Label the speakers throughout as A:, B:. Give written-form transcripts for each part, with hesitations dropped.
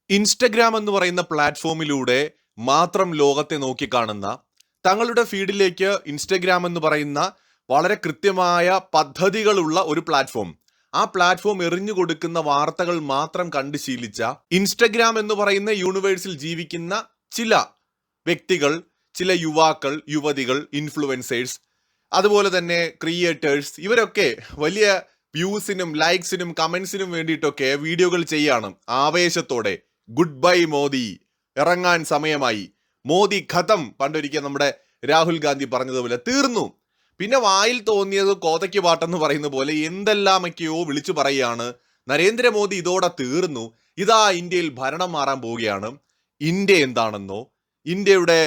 A: Instagram എന്ന് പറയുന്ന പ്ലാറ്റ്ഫോമിലൂടെ മാത്രം ലോകത്തെ നോക്കിക്കാണുന്ന, തങ്ങളുടെ ഫീഡിലേക്ക് ഇൻസ്റ്റഗ്രാം എന്ന് പറയുന്ന വളരെ കൃത്യമായ പദ്ധതികളുള്ള ഒരു പ്ലാറ്റ്ഫോം, ആ പ്ലാറ്റ്ഫോം എറിഞ്ഞു കൊടുക്കുന്ന വാർത്തകൾ മാത്രം കണ്ട് ശീലിച്ച ഇൻസ്റ്റഗ്രാം എന്ന് പറയുന്ന യൂണിവേഴ്സിൽ ജീവിക്കുന്ന ചില വ്യക്തികൾ, ചില യുവാക്കൾ, യുവതികൾ, ഇൻഫ്ലുവൻസേഴ്സ്, അതുപോലെ തന്നെ ക്രിയേറ്റേഴ്സ്, ഇവരൊക്കെ വലിയ വ്യൂസിനും ലൈക്സിനും കമന്റ്സിനും വേണ്ടിയിട്ടൊക്കെ വീഡിയോകൾ ചെയ്യാണ് ആവേശത്തോടെ. ഗുഡ് ബൈ മോദി, ഇറങ്ങാൻ സമയമായി, മോദി ഖതം, പണ്ടൊരിക്കൽ നമ്മുടെ രാഹുൽ ഗാന്ധി പറഞ്ഞതുപോലെ തീർന്നു. പിന്നെ വായിൽ തോന്നിയത് കോതയ്ക്ക് പാട്ടെന്ന് പറയുന്ന പോലെ എന്തെല്ലാമൊക്കെയോ വിളിച്ചു പറയുകയാണ്. നരേന്ദ്രമോദി ഇതോടെ തീർന്നു, ഇതാ ഇന്ത്യയിൽ ഭരണം മാറാൻ പോവുകയാണ്. ഇന്ത്യ എന്താണെന്നോ, ഇന്ത്യയുടെ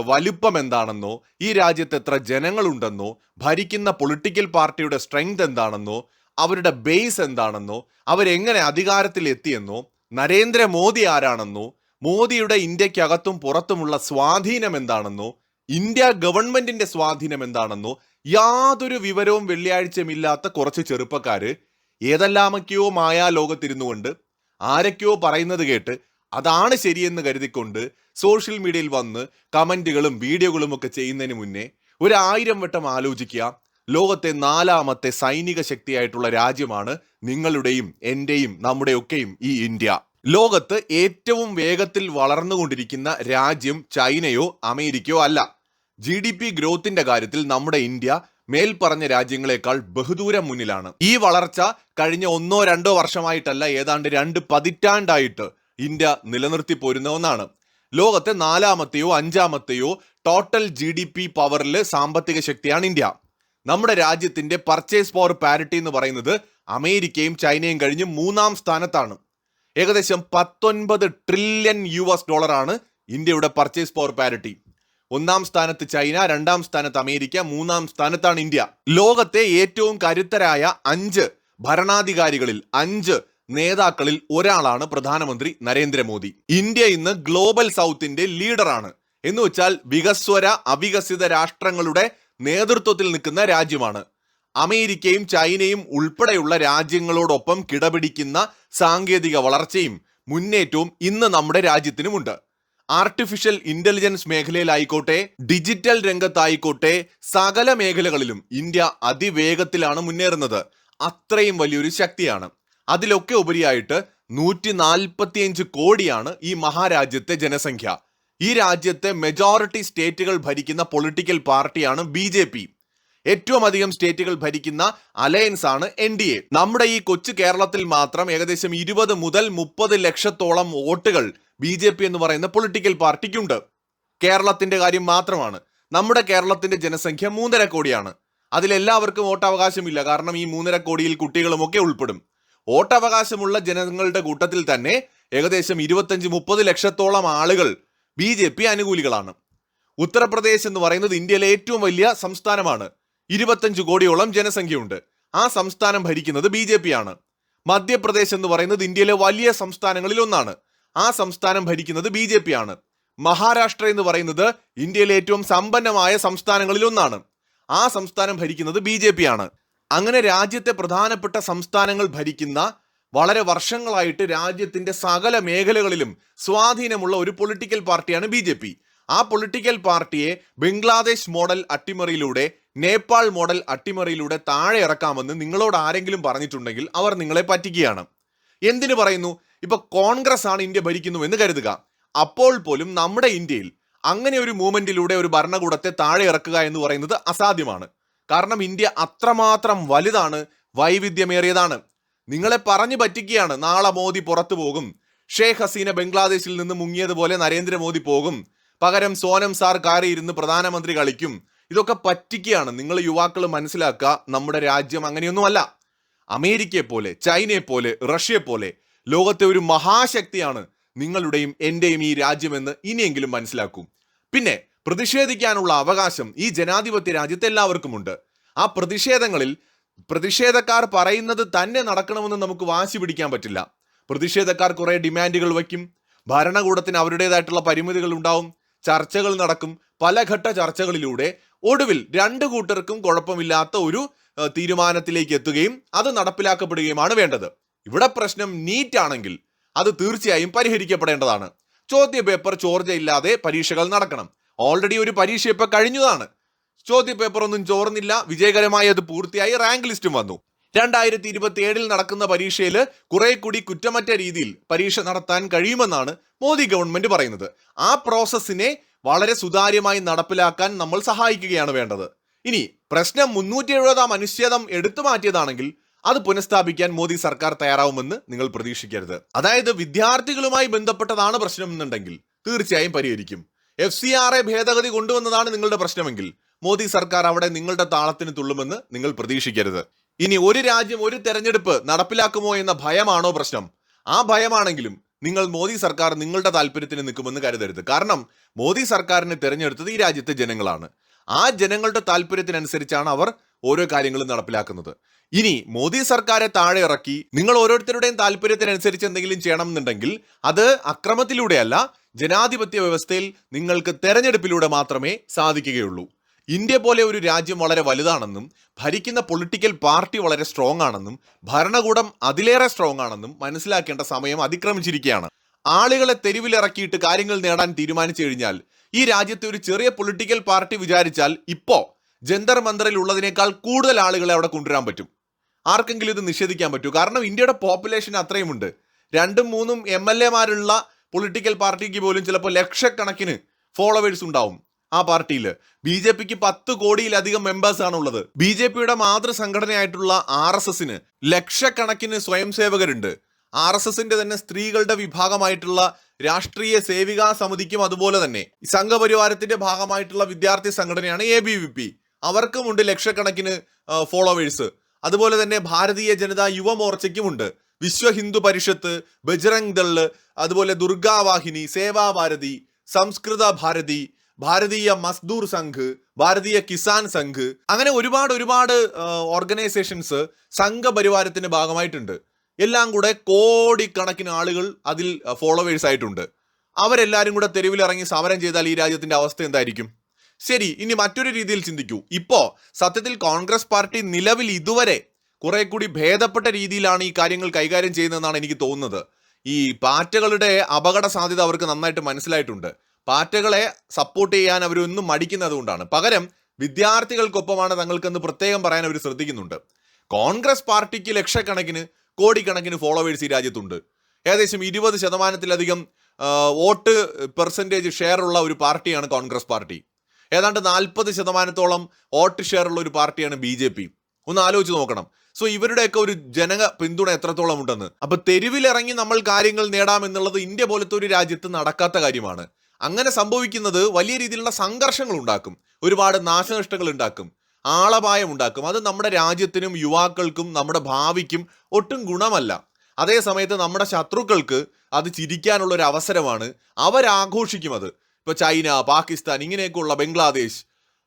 A: വലുപ്പം എന്താണെന്നോ, ഈ രാജ്യത്ത് എത്ര ജനങ്ങളുണ്ടെന്നോ, ഭരിക്കുന്ന പൊളിറ്റിക്കൽ പാർട്ടിയുടെ സ്ട്രെങ്ത് എന്താണെന്നോ, അവരുടെ ബേസ് എന്താണെന്നോ, അവരെങ്ങനെ അധികാരത്തിൽ എത്തിയെന്നോ, നരേന്ദ്രമോദി ആരാണെന്നോ, മോദിയുടെ ഇന്ത്യക്കകത്തും പുറത്തുമുള്ള സ്വാധീനം എന്താണെന്നോ, ഇന്ത്യ ഗവൺമെന്റിന്റെ സ്വാധീനം എന്താണെന്നോ യാതൊരു വിവരവും വെള്ളിയാഴ്ചയുമില്ലാത്ത കുറച്ച് ചെറുപ്പക്കാര് ഏതെല്ലാമൊക്കെയോ മായാലോകത്തിരുന്നു കൊണ്ട് ആരൊക്കെയോ പറയുന്നത് കേട്ട് അതാണ് ശരിയെന്ന് കരുതിക്കൊണ്ട് സോഷ്യൽ മീഡിയയിൽ വന്ന് കമന്റുകളും വീഡിയോകളും ഒക്കെ ചെയ്യുന്നതിന് മുന്നേ 1000 വട്ടം ആലോചിക്കുക. ലോകത്തെ 4ാമത്തെ സൈനിക ശക്തിയായിട്ടുള്ള രാജ്യമാണ് നിങ്ങളുടെയും എന്റെയും നമ്മുടെയൊക്കെയും ഈ ഇന്ത്യ. ലോകത്ത് ഏറ്റവും വേഗത്തിൽ വളർന്നുകൊണ്ടിരിക്കുന്ന രാജ്യം ചൈനയോ അമേരിക്കയോ അല്ല. GDP ഗ്രോത്തിന്റെ കാര്യത്തിൽ നമ്മുടെ ഇന്ത്യ മേൽപ്പറഞ്ഞ രാജ്യങ്ങളെക്കാൾ ബഹുദൂരം മുന്നിലാണ്. ഈ വളർച്ച കഴിഞ്ഞ 1-2 വർഷമായിട്ടല്ല, ഏതാണ്ട് 2 പതിറ്റാണ്ടായിട്ട് ഇന്ത്യ നിലനിർത്തി പോരുന്ന ഒന്നാണ്. ലോകത്തെ 4ാമത്തെയോ 5ാമത്തെയോ ടോട്ടൽ GDP പവറിൽ സാമ്പത്തിക ശക്തിയാണ് ഇന്ത്യ. നമ്മുടെ രാജ്യത്തിന്റെ പർച്ചേസ് പവർ പാരിറ്റി എന്ന് പറയുന്നത് അമേരിക്കയും ചൈനയും കഴിഞ്ഞ് 3ാം സ്ഥാനത്താണ്. ഏകദേശം $19 ട്രില്യൺ ആണ് ഇന്ത്യയുടെ പർച്ചേസ് പവർ പാരിറ്റി. 1ാം സ്ഥാനത്ത് ചൈന, 2ാം സ്ഥാനത്ത് അമേരിക്ക, 3ാം സ്ഥാനത്താണ് ഇന്ത്യ. ലോകത്തെ ഏറ്റവും കരുത്തരായ 5 ഭരണാധികാരികളിൽ 5 നേതാക്കളിൽ ഒരാളാണ് പ്രധാനമന്ത്രി നരേന്ദ്രമോദി. ഇന്ത്യ ഇന്ന് ഗ്ലോബൽ സൗത്തിന്റെ ലീഡറാണ്. എന്ന് വെച്ചാൽ വികസ്വര അവികസിത രാഷ്ട്രങ്ങളുടെ നേതൃത്വത്തിൽ നിൽക്കുന്ന രാജ്യമാണ്. അമേരിക്കയും ചൈനയും ഉൾപ്പെടെയുള്ള രാജ്യങ്ങളോടൊപ്പം കിടപിടിക്കുന്ന സാങ്കേതിക വളർച്ചയും മുന്നേറ്റവും ഇന്ന് നമ്മുടെ രാജ്യത്തിനുമുണ്ട്. ആർട്ടിഫിഷ്യൽ ഇന്റലിജൻസ് മേഖലയിലായിക്കോട്ടെ, ഡിജിറ്റൽ രംഗത്തായിക്കോട്ടെ, സകല മേഖലകളിലും ഇന്ത്യ അതിവേഗത്തിലാണ് മുന്നേറുന്നത്. അത്രയും വലിയൊരു ശക്തിയാണ്. അതിലൊക്കെ ഉപരിയായിട്ട് 145 കോടിയാണ് ഈ മഹാരാജ്യത്തെ ജനസംഖ്യ. ഈ രാജ്യത്തെ മെജോറിറ്റി സ്റ്റേറ്റുകൾ ഭരിക്കുന്ന പൊളിറ്റിക്കൽ പാർട്ടിയാണ് BJP. ഏറ്റവും അധികം സ്റ്റേറ്റുകൾ ഭരിക്കുന്ന അലയൻസ് ആണ് NDA. നമ്മുടെ ഈ കൊച്ചു കേരളത്തിൽ മാത്രം ഏകദേശം 20 മുതൽ 30 ലക്ഷത്തോളം വോട്ടുകൾ BJP എന്ന് പറയുന്ന പൊളിറ്റിക്കൽ പാർട്ടിക്കുണ്ട്. കേരളത്തിന്റെ കാര്യം മാത്രമാണ്. നമ്മുടെ കേരളത്തിന്റെ ജനസംഖ്യ 3.5 കോടിയാണ്. അതിലെല്ലാവർക്കും വോട്ടവകാശമില്ല. കാരണം ഈ 3.5 കോടിയിൽ കുട്ടികളും ഒക്കെ ഉൾപ്പെടും. വോട്ടവകാശമുള്ള ജനങ്ങളുടെ കൂട്ടത്തിൽ തന്നെ ഏകദേശം 25-30 ലക്ഷത്തോളം ആളുകൾ BJP അനുകൂലികളാണ്. ഉത്തർപ്രദേശ് എന്ന് പറയുന്നത് ഇന്ത്യയിലെ ഏറ്റവും വലിയ സംസ്ഥാനമാണ്. 25 കോടിയോളം ജനസംഖ്യയുണ്ട്. ആ സംസ്ഥാനം ഭരിക്കുന്നത് BJP ആണ്. മധ്യപ്രദേശ് എന്ന് പറയുന്നത് ഇന്ത്യയിലെ വലിയ സംസ്ഥാനങ്ങളിൽ ഒന്നാണ്. ആ സംസ്ഥാനം ഭരിക്കുന്നത് BJP ആണ്. മഹാരാഷ്ട്ര എന്ന് പറയുന്നത് ഇന്ത്യയിലെ ഏറ്റവും സമ്പന്നമായ സംസ്ഥാനങ്ങളിൽ ഒന്നാണ്. ആ സംസ്ഥാനം ഭരിക്കുന്നത് BJP ആണ്. അങ്ങനെ രാജ്യത്തെ പ്രധാനപ്പെട്ട സംസ്ഥാനങ്ങൾ ഭരിക്കുന്ന, വളരെ വർഷങ്ങളായിട്ട് രാജ്യത്തിന്റെ സകല മേഖലകളിലും സ്വാധീനമുള്ള ഒരു പൊളിറ്റിക്കൽ പാർട്ടിയാണ് BJP. ആ പൊളിറ്റിക്കൽ പാർട്ടിയെ ബംഗ്ലാദേശ് മോഡൽ അട്ടിമറിയിലൂടെ, നേപ്പാൾ മോഡൽ അട്ടിമറിയിലൂടെ താഴെ ഇറക്കാമെന്ന് നിങ്ങളോട് ആരെങ്കിലും പറഞ്ഞിട്ടുണ്ടെങ്കിൽ അവർ നിങ്ങളെ പറ്റിക്കുകയാണ്. എന്തിനു പറയുന്നു? ഇപ്പൊ കോൺഗ്രസ് ആണ് ഇന്ത്യ ഭരിക്കുന്നു എന്ന് കരുതുക. അപ്പോൾ പോലും നമ്മുടെ ഇന്ത്യയിൽ അങ്ങനെ ഒരു മൂവ്മെന്റിലൂടെ ഒരു ഭരണകൂടത്തെ താഴെ ഇറക്കുക എന്ന് പറയുന്നത് അസാധ്യമാണ്. കാരണം ഇന്ത്യ അത്രമാത്രം വലുതാണ്, വൈവിധ്യമേറിയതാണ്. നിങ്ങളെ പറഞ്ഞു പറ്റിക്കുകയാണ്. നാളെ മോദി പുറത്തു പോകും, ഷേഖ് ഹസീന ബംഗ്ലാദേശിൽ നിന്ന് മുങ്ങിയതുപോലെ നരേന്ദ്രമോദി പോകും, പകരം സോനം സാർ കയറിയിരുന്ന് പ്രധാനമന്ത്രി കളിക്കും. ഇതൊക്കെ പറ്റിക്കുകയാണ്. നിങ്ങൾ യുവാക്കൾ മനസ്സിലാക്കുക, നമ്മുടെ രാജ്യം അങ്ങനെയൊന്നുമല്ല. അമേരിക്കയെ പോലെ, ചൈനയെ പോലെ, റഷ്യയെ പോലെ ലോകത്തെ ഒരു മഹാശക്തിയാണ് നിങ്ങളുടെയും എന്റെയും ഈ രാജ്യമെന്ന് ഇനിയെങ്കിലും മനസ്സിലാക്കും. പിന്നെ പ്രതിഷേധിക്കാനുള്ള അവകാശം ഈ ജനാധിപത്യ രാജ്യത്ത് എല്ലാവർക്കുമുണ്ട്. ആ പ്രതിഷേധക്കാർ പറയുന്നത് തന്നെ നടക്കണമെന്ന് നമുക്ക് വാശി പിടിക്കാൻ പറ്റില്ല. പ്രതിഷേധക്കാർ കുറെ ഡിമാൻഡുകൾ വയ്ക്കും. ഭരണകൂടത്തിന് അവരുടേതായിട്ടുള്ള പരിമിതികൾ ഉണ്ടാവും. ചർച്ചകൾ നടക്കും. പലഘട്ട ചർച്ചകളിലൂടെ ഒടുവിൽ 2 കൂട്ടർക്കും കുഴപ്പമില്ലാത്ത ഒരു തീരുമാനത്തിലേക്ക് എത്തുകയും അത് നടപ്പിലാക്കപ്പെടുകയുമാണ് വേണ്ടത്. ഇവിടെ പ്രശ്നം നീറ്റ് ആണെങ്കിൽ അത് തീർച്ചയായും പരിഹരിക്കപ്പെടേണ്ടതാണ്. ചോദ്യപേപ്പർ ചോർച്ചയില്ലാതെ പരീക്ഷകൾ നടക്കണം. ഓൾറെഡി ഒരു പരീക്ഷ ഇപ്പൊ കഴിഞ്ഞതാണ്. ചോദ്യപേപ്പർ ഒന്നും ചോർന്നില്ല, വിജയകരമായി അത് പൂർത്തിയായി, റാങ്ക് ലിസ്റ്റും വന്നു. 2027 നടക്കുന്ന പരീക്ഷയിൽ കുറെ കൂടി കുറ്റമറ്റ രീതിയിൽ പരീക്ഷ നടത്താൻ കഴിയുമെന്നാണ് മോദി ഗവൺമെന്റ് പറയുന്നത്. ആ പ്രോസസ്സിനെ വളരെ സുതാര്യമായി നടപ്പിലാക്കാൻ നമ്മൾ സഹായിക്കുകയാണ് വേണ്ടത്. ഇനി പ്രശ്നം 370 അനുച്ഛേദം എടുത്തു മാറ്റിയതാണെങ്കിൽ അത് പുനഃസ്ഥാപിക്കാൻ മോദി സർക്കാർ തയ്യാറാവുമെന്ന് നിങ്ങൾ പ്രതീക്ഷിക്കരുത്. അതായത് വിദ്യാർത്ഥികളുമായി ബന്ധപ്പെട്ടതാണ് പ്രശ്നം എന്നുണ്ടെങ്കിൽ തീർച്ചയായും പരിഹരിക്കും. FCRA ഭേദഗതി കൊണ്ടുവന്നതാണ് നിങ്ങളുടെ പ്രശ്നമെങ്കിൽ മോദി സർക്കാർ അവിടെ നിങ്ങളുടെ താളത്തിന് തുള്ളുമെന്ന് നിങ്ങൾ പ്രതീക്ഷിക്കരുത്. ഇനി ഒരു രാജ്യം ഒരു തെരഞ്ഞെടുപ്പ് നടപ്പിലാക്കുമോ എന്ന ഭയമാണോ പ്രശ്നം? ആ ഭയമാണെങ്കിലും നിങ്ങൾ മോദി സർക്കാർ നിങ്ങളുടെ താല്പര്യത്തിന് നിൽക്കുമെന്ന് കരുതരുത്. കാരണം മോദി സർക്കാരിനെ തെരഞ്ഞെടുത്തത് ഈ രാജ്യത്തെ ജനങ്ങളാണ്. ആ ജനങ്ങളുടെ താല്പര്യത്തിനനുസരിച്ചാണ് അവർ ഓരോ കാര്യങ്ങളും നടപ്പിലാക്കുന്നത്. ഇനി മോദി സർക്കാരെ താഴെ ഇറക്കി നിങ്ങൾ ഓരോരുത്തരുടെയും താല്പര്യത്തിനനുസരിച്ച് എന്തെങ്കിലും ചെയ്യണം എന്നുണ്ടെങ്കിൽ അത് അക്രമത്തിലൂടെയല്ല, ജനാധിപത്യ വ്യവസ്ഥയിൽ നിങ്ങൾക്ക് തെരഞ്ഞെടുപ്പിലൂടെ മാത്രമേ സാധിക്കുകയുള്ളൂ. ഇന്ത്യ പോലെ ഒരു രാജ്യം വളരെ വലുതാണെന്നും ഭരിക്കുന്ന പൊളിറ്റിക്കൽ പാർട്ടി വളരെ സ്ട്രോങ് ആണെന്നും ഭരണകൂടം അതിലേറെ സ്ട്രോങ് ആണെന്നും മനസ്സിലാക്കേണ്ട സമയം അതിക്രമിച്ചിരിക്കുകയാണ്. ആളുകളെ തെരുവിലിറക്കിയിട്ട് കാര്യങ്ങൾ നേടാൻ തീരുമാനിച്ചു കഴിഞ്ഞാൽ ഈ രാജ്യത്തെ ഒരു ചെറിയ പൊളിറ്റിക്കൽ പാർട്ടി വിചാരിച്ചാൽ ഇപ്പോ ജന്തർ മന്ദറിൽ ഉള്ളതിനേക്കാൾ കൂടുതൽ ആളുകളെ അവിടെ കൊണ്ടുവരാൻ പറ്റും. ആർക്കെങ്കിലും ഇത് നിഷേധിക്കാൻ പറ്റൂ? കാരണം ഇന്ത്യയുടെ പോപ്പുലേഷൻ അത്രയുമുണ്ട്. 2-3 MLA പൊളിറ്റിക്കൽ പാർട്ടിക്ക് പോലും ചിലപ്പോൾ ലക്ഷക്കണക്കിന് ഫോളോവേഴ്സ് ഉണ്ടാവും ആ പാർട്ടിയിൽ. BJPക്ക് 10 കോടിയിലധികം മെമ്പേഴ്സ് ആണുള്ളത്. BJPയുടെ മാതൃസംഘടനയായിട്ടുള്ള RSSന് ലക്ഷക്കണക്കിന് സ്വയം സേവകരുണ്ട്. RSSന്റെ തന്നെ സ്ത്രീകളുടെ വിഭാഗമായിട്ടുള്ള രാഷ്ട്രീയ സേവികാ സമിതിക്കും അതുപോലെ തന്നെ സംഘപരിവാരത്തിന്റെ ഭാഗമായിട്ടുള്ള വിദ്യാർത്ഥി സംഘടനയാണ് ABVP. അവർക്കുമുണ്ട് ലക്ഷക്കണക്കിന് ഫോളോവേഴ്സ്. അതുപോലെ തന്നെ ഭാരതീയ ജനതാ യുവമോർച്ചയ്ക്കുമുണ്ട്. വിശ്വ ഹിന്ദു പരിഷത്ത്, ബജ്രംഗ് ദള്, അതുപോലെ ദുർഗാവാഹിനി, സേവാഭാരതി, സംസ്കൃത ഭാരതി, ഭാരതീയ മസ്ദൂർ സംഘ്, ഭാരതീയ കിസാൻ സംഘ്, അങ്ങനെ ഒരുപാട് ഓർഗനൈസേഷൻസ് സംഘപരിവാരത്തിന്റെ ഭാഗമായിട്ടുണ്ട്. എല്ലാം കൂടെ കോടിക്കണക്കിന് ആളുകൾ അതിൽ ഫോളോവേഴ്സ് ആയിട്ടുണ്ട്. അവരെല്ലാരും കൂടെ തെരുവിലിറങ്ങി സമരം ചെയ്താൽ ഈ രാജ്യത്തിന്റെ അവസ്ഥ എന്തായിരിക്കും? ശരി, ഇനി മറ്റൊരു രീതിയിൽ ചിന്തിക്കൂ. ഇപ്പോ സത്യത്തിൽ കോൺഗ്രസ് പാർട്ടി നിലവിൽ ഇതുവരെ കുറെ കൂടി ഭേദപ്പെട്ട രീതിയിലാണ് ഈ കാര്യങ്ങൾ കൈകാര്യം ചെയ്യുന്നതെന്നാണ് എനിക്ക് തോന്നുന്നത്. ഈ പാറ്റകളുടെ അപകട സാധ്യത അവർക്ക് നന്നായിട്ട് മനസ്സിലായിട്ടുണ്ട്. പാറ്റകളെ സപ്പോർട്ട് ചെയ്യാൻ അവരൊന്നും മടിക്കുന്നത് കൊണ്ടാണ്. പകരം വിദ്യാർത്ഥികൾക്കൊപ്പമാണ് തങ്ങൾക്കെന്ന് പ്രത്യേകം പറയാൻ അവർ ശ്രദ്ധിക്കുന്നുണ്ട്. കോൺഗ്രസ് പാർട്ടിക്ക് ലക്ഷക്കണക്കിന് കോടിക്കണക്കിന് ഫോളോവേഴ്സ് ഈ രാജ്യത്തുണ്ട്. ഏകദേശം 20%-ലധികം വോട്ട് പെർസെൻറ്റേജ് ഷെയർ ഉള്ള ഒരു പാർട്ടിയാണ് കോൺഗ്രസ് പാർട്ടി. ഏതാണ്ട് 40%-ഓളം വോട്ട് ഷെയർ ഉള്ള ഒരു പാർട്ടിയാണ് BJP. ഒന്ന് ആലോചിച്ച് നോക്കണം. സോ ഇവരുടെയൊക്കെ ഒരു ജന പിന്തുണ എത്രത്തോളം ഉണ്ടെന്ന്. അപ്പൊ തെരുവിലിറങ്ങി നമ്മൾ കാര്യങ്ങൾ നേടാമെന്നുള്ളത് ഇന്ത്യ പോലത്തെ ഒരു രാജ്യത്ത് നടക്കാത്ത കാര്യമാണ്. അങ്ങനെ സംഭവിക്കുന്നത് വലിയ രീതിയിലുള്ള സംഘർഷങ്ങൾ ഉണ്ടാക്കും, ഒരുപാട് നാശനഷ്ടങ്ങൾ ഉണ്ടാക്കും, ആളപായം ഉണ്ടാക്കും. അത് നമ്മുടെ രാജ്യത്തിനും യുവാക്കൾക്കും നമ്മുടെ ഭാവിക്കും ഒട്ടും ഗുണമല്ല. അതേ സമയത്ത് നമ്മുടെ ശത്രുക്കൾക്ക് അത് ചിരിക്കാനുള്ള ഒരു അവസരമാണ്. അവരാഘോഷിക്കും അത്. ഇപ്പൊ ചൈന, പാകിസ്ഥാൻ, ഇങ്ങനെയൊക്കെയുള്ള ബംഗ്ലാദേശ്,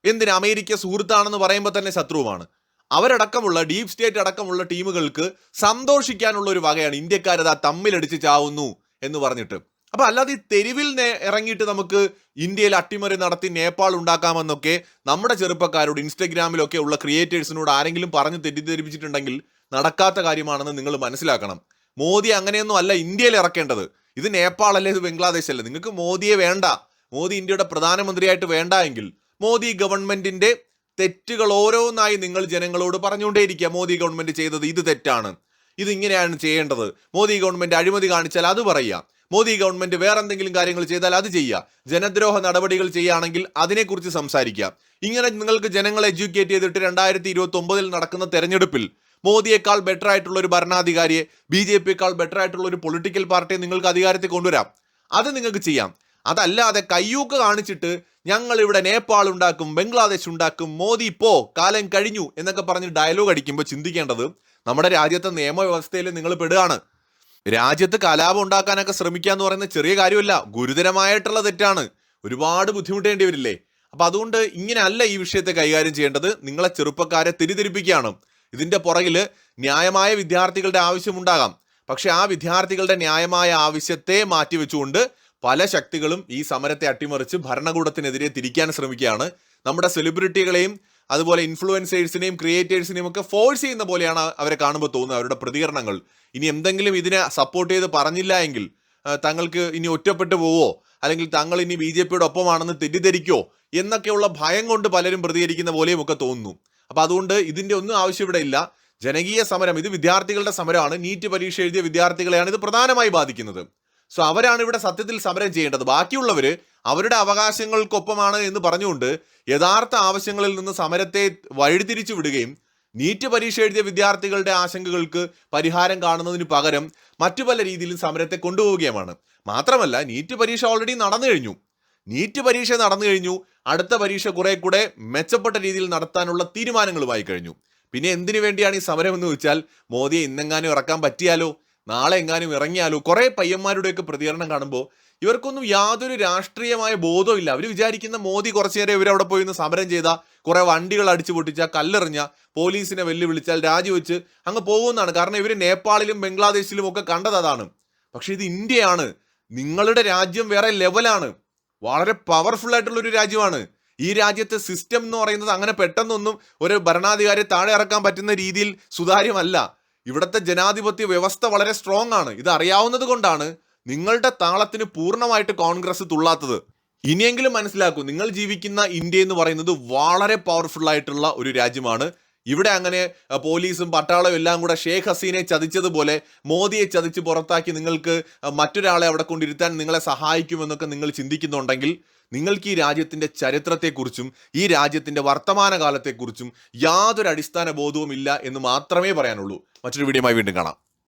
A: എന്തിന് അമേരിക്ക സുഹൃത്താണെന്ന് പറയുമ്പോൾ തന്നെ ശത്രുവുമാണ്. അവരടക്കമുള്ള ഡീപ് സ്റ്റേറ്റ് അടക്കമുള്ള ടീമുകൾക്ക് സന്തോഷിക്കാനുള്ള ഒരു വകയാണ് ഇന്ത്യക്കാരതാ തമ്മിലടിച്ച് ചാവുന്നു എന്ന് പറഞ്ഞിട്ട്. അപ്പൊ അല്ലാതെ ഈ തെരുവിൽ ഇറങ്ങിയിട്ട് നമുക്ക് ഇന്ത്യയിൽ അട്ടിമറി നടത്തി നേപ്പാൾ ഉണ്ടാക്കാമെന്നൊക്കെ നമ്മുടെ ചെറുപ്പക്കാരോട് ഇൻസ്റ്റഗ്രാമിലൊക്കെ ഉള്ള ക്രിയേറ്റേഴ്സിനോട് ആരെങ്കിലും പറഞ്ഞ് തെറ്റിദ്ധരിപ്പിച്ചിട്ടുണ്ടെങ്കിൽ നടക്കാത്ത കാര്യമാണെന്ന് നിങ്ങൾ മനസ്സിലാക്കണം. മോദി അങ്ങനെയൊന്നും അല്ല ഇന്ത്യയിൽ ഇറക്കേണ്ടത്. ഇത് നേപ്പാൾ അല്ലേ, ഇത് ബംഗ്ലാദേശ് അല്ലേ. നിങ്ങൾക്ക് മോദിയെ വേണ്ട. മോദി ഇന്ത്യയുടെ പ്രധാനമന്ത്രിയായിട്ട് വേണ്ട എങ്കിൽ മോദി ഗവൺമെന്റിന്റെ തെറ്റുകൾ ഓരോന്നായി നിങ്ങൾ ജനങ്ങളോട് പറഞ്ഞുകൊണ്ടേയിരിക്കുക. മോദി ഗവൺമെന്റ് ചെയ്തത് ഇത് തെറ്റാണ്, ഇത് ഇങ്ങനെയാണ് ചെയ്യേണ്ടത്. മോദി ഗവൺമെന്റ് അഴിമതി കാണിച്ചാൽ അത് പറയുക. മോദി ഗവൺമെന്റ് വേറെ എന്തെങ്കിലും കാര്യങ്ങൾ ചെയ്താൽ അത് ചെയ്യുക. ജനദ്രോഹ നടപടികൾ ചെയ്യുകയാണെങ്കിൽ അതിനെക്കുറിച്ച് സംസാരിക്കുക. ഇങ്ങനെ നിങ്ങൾക്ക് ജനങ്ങളെ എഡ്യൂക്കേറ്റ് ചെയ്തിട്ട് 2029 നടക്കുന്ന തെരഞ്ഞെടുപ്പിൽ മോദിയേക്കാൾ ബെറ്റർ ആയിട്ടുള്ള ഒരു ഭരണാധികാരിയെ, BJPയേക്കാൾ ബെറ്റർ ആയിട്ടുള്ള ഒരു പൊളിറ്റിക്കൽ പാർട്ടിയെ നിങ്ങൾക്ക് അധികാരത്തിൽ കൊണ്ടുവരാം. അത് നിങ്ങൾക്ക് ചെയ്യാം. അതല്ലാതെ കയ്യൂക്ക് കാണിച്ചിട്ട് ഞങ്ങൾ ഇവിടെ നേപ്പാൾ ഉണ്ടാക്കും, ബംഗ്ലാദേശ് ഉണ്ടാക്കും, മോദി ഇപ്പോ കാലം കഴിഞ്ഞു എന്നൊക്കെ പറഞ്ഞ് ഡയലോഗ് അടിക്കുമ്പോൾ ചിന്തിക്കേണ്ടത് നമ്മുടെ രാജ്യത്തെ നിയമവ്യവസ്ഥയിൽ നിങ്ങൾ പെടുകയാണ്. രാജ്യത്ത് കലാപം ഉണ്ടാക്കാനൊക്കെ ശ്രമിക്കുക എന്ന് പറയുന്നത് ചെറിയ കാര്യമല്ല, ഗുരുതരമായിട്ടുള്ള തെറ്റാണ്. ഒരുപാട് ബുദ്ധിമുട്ടേണ്ടി വരില്ലേ? അപ്പൊ അതുകൊണ്ട് ഇങ്ങനെ അല്ല ഈ വിഷയത്തെ കൈകാര്യം ചെയ്യേണ്ടത്. നിങ്ങളെ ചെറുപ്പക്കാരെ തിരിതിരിപ്പിക്കുകയാണ്. ഇതിന്റെ പുറകിൽ ന്യായമായ വിദ്യാർത്ഥികളുടെ ആവശ്യമുണ്ടാകാം. പക്ഷെ ആ വിദ്യാർത്ഥികളുടെ ന്യായമായ ആവശ്യത്തെ മാറ്റിവെച്ചുകൊണ്ട് പല ശക്തികളും ഈ സമരത്തെ അട്ടിമറിച്ച് ഭരണകൂടത്തിനെതിരെ തിരിക്കാൻ ശ്രമിക്കുകയാണ്. നമ്മുടെ സെലിബ്രിറ്റികളെയും അതുപോലെ ഇൻഫ്ലുവൻസേഴ്സിനെയും ക്രിയേറ്റേഴ്സിനെയും ഒക്കെ ഫോഴ്സ് ചെയ്യുന്ന പോലെയാണ് അവരെ കാണുമ്പോൾ തോന്നുന്നത്. അവരുടെ പ്രതികരണങ്ങൾ ഇനി എന്തെങ്കിലും ഇതിനെ സപ്പോർട്ട് ചെയ്ത് പറഞ്ഞില്ല എങ്കിൽ തങ്ങൾക്ക് ഇനി ഒറ്റപ്പെട്ടു പോവോ, അല്ലെങ്കിൽ തങ്ങൾ ഇനി BJPയുടെ ഒപ്പമാണെന്ന് തെറ്റിദ്ധരിക്കോ എന്നൊക്കെയുള്ള ഭയം കൊണ്ട് പലരും പ്രതികരിക്കുന്ന പോലെയും ഒക്കെ തോന്നുന്നു. അപ്പൊ അതുകൊണ്ട് ഇതിന്റെ ഒന്നും ആവശ്യം ഇവിടെ ഇല്ല. ജനകീയ സമരം, ഇത് വിദ്യാർത്ഥികളുടെ സമരമാണ്. നീറ്റ് പരീക്ഷ എഴുതിയ വിദ്യാർത്ഥികളെയാണ് ഇത് പ്രധാനമായി ബാധിക്കുന്നത്. സോ അവരാണ് ഇവിടെ സത്യത്തിൽ സമരം ചെയ്യേണ്ടത്. ബാക്കിയുള്ളവര് അവരുടെ അവകാശങ്ങൾക്കൊപ്പമാണ് എന്ന് പറഞ്ഞുകൊണ്ട് യഥാർത്ഥ ആവശ്യങ്ങളിൽ നിന്ന് സമരത്തെ വഴിതിരിച്ചു വിടുകയും നീറ്റ് പരീക്ഷ എഴുതിയ വിദ്യാർത്ഥികളുടെ ആശങ്കകൾക്ക് പരിഹാരം കാണുന്നതിന് പകരം മറ്റു പല രീതിയിലും സമരത്തെ കൊണ്ടുപോവുകയുമാണ്. മാത്രമല്ല, നീറ്റ് പരീക്ഷ ഓൾറെഡി നടന്നു കഴിഞ്ഞു. അടുത്ത പരീക്ഷ കുറെ കൂടെ മെച്ചപ്പെട്ട രീതിയിൽ നടത്താനുള്ള തീരുമാനങ്ങളുമായി കഴിഞ്ഞു. പിന്നെ എന്തിനു വേണ്ടിയാണ് ഈ സമരം എന്ന് വെച്ചാൽ, മോദിയെ ഇന്നെങ്ങാനും ഇറക്കാൻ പറ്റിയാലോ, നാളെ എങ്ങാനും ഇറങ്ങിയാലോ. കുറെ പയ്യന്മാരുടെയൊക്കെ പ്രതികരണം കാണുമ്പോൾ ഇവർക്കൊന്നും യാതൊരു രാഷ്ട്രീയമായ ബോധവും ഇല്ല. അവർ വിചാരിക്കുന്ന മോദി കുറച്ചു നേരം ഇവരവിടെ പോയി നിന്ന് സമരം ചെയ്താൽ, കുറെ വണ്ടികൾ അടിച്ചു പൊട്ടിച്ചാൽ, കല്ലെറിഞ്ഞ, പോലീസിനെ വെല്ലുവിളിച്ചാൽ രാജിവെച്ച് അങ്ങ് പോകുന്നതാണ്. കാരണം ഇവർ നേപ്പാളിലും ബംഗ്ലാദേശിലും ഒക്കെ കണ്ടത് അതാണ്. പക്ഷെ ഇത് ഇന്ത്യയാണ്. നിങ്ങളുടെ രാജ്യം വേറെ ലെവലാണ്. വളരെ പവർഫുൾ ആയിട്ടുള്ള ഒരു രാജ്യമാണ്. ഈ രാജ്യത്തെ സിസ്റ്റം എന്ന് പറയുന്നത് അങ്ങനെ പെട്ടെന്നൊന്നും ഒരു ഭരണാധികാരിയെ താഴെ ഇറക്കാൻ പറ്റുന്ന രീതിയിൽ സുതാര്യമല്ല. ഇവിടുത്തെ ജനാധിപത്യ വ്യവസ്ഥ വളരെ സ്ട്രോങ് ആണ്. ഇത് അറിയാവുന്നത് കൊണ്ടാണ് നിങ്ങളുടെ താളത്തിന് പൂർണ്ണമായിട്ട് കോൺഗ്രസ് തുള്ളാത്തത്. ഇനിയെങ്കിലും മനസ്സിലാക്കൂ, നിങ്ങൾ ജീവിക്കുന്ന ഇന്ത്യ എന്ന് പറയുന്നത് വളരെ പവർഫുൾ ആയിട്ടുള്ള ഒരു രാജ്യമാണ്. ഇവിടെ അങ്ങനെ പോലീസും പട്ടാളവും എല്ലാം കൂടെ ഷേഖ് ഹസീനയെ ചതിച്ചതുപോലെ മോദിയെ ചതിച്ച് പുറത്താക്കി നിങ്ങൾക്ക് മറ്റൊരാളെ അവിടെ കൊണ്ടിരുത്താൻ നിങ്ങളെ സഹായിക്കുമെന്നൊക്കെ നിങ്ങൾ ചിന്തിക്കുന്നുണ്ടെങ്കിൽ നിങ്ങൾക്ക് ഈ രാജ്യത്തിന്റെ ചരിത്രത്തെക്കുറിച്ചും ഈ രാജ്യത്തിന്റെ വർത്തമാനകാലത്തെക്കുറിച്ചും യാതൊരു അടിസ്ഥാന ബോധവും ഇല്ല എന്ന് മാത്രമേ പറയാനുള്ളൂ. മറ്റൊരു വീഡിയോയുമായി വീണ്ടും കാണാം.